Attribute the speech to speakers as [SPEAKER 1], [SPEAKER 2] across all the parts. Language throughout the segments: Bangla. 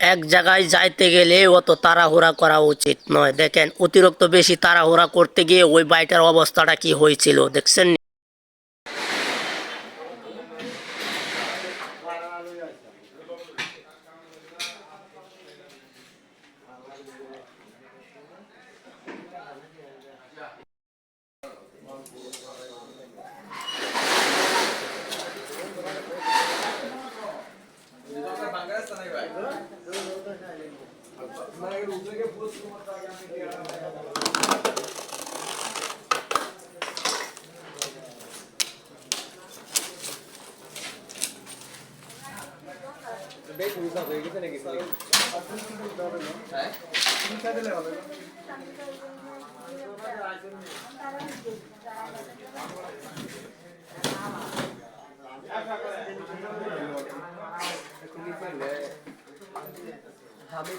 [SPEAKER 1] এক জায়গায় যাইতে গেলে অত তাড়াহুড়া করা উচিত নয়। দেখেন অতিরিক্ত বেশি তাড়াহুড়া করতে গিয়ে ওই বাইটার অবস্থাটা কি হয়েছিল দেখছেন।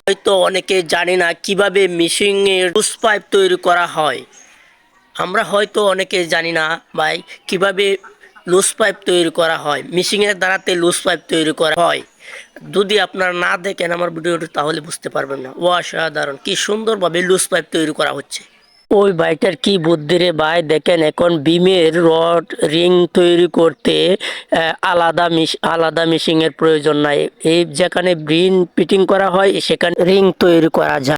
[SPEAKER 1] হয়তো অনেকে জানি না কিভাবে মেশিং এর লুজ পাইপ তৈরি করা হয়। আমরা হয়তো অনেকে জানি না ভাই কিভাবে লুজ পাইপ তৈরি করা হয়, মেশিং এর দ্বারাতে লুজ পাইপ তৈরি করা হয়। যদি আপনারা না দেখেন আমার ভিডিওটি তাহলে বুঝতে পারবেন না। অসাধারণ কি সুন্দরভাবে লুজ পাইপ তৈরি করা হচ্ছে। ওই ভাইটার কি বুদ্ধি রে ভাই, দেখেন এখন বিমের রড রিং তৈরি করতে আলাদা মেশিং এর প্রয়োজন নাই। এই যেখানে বিম ফিটিং করা হয় সেখানে রিং তৈরি করা যায়।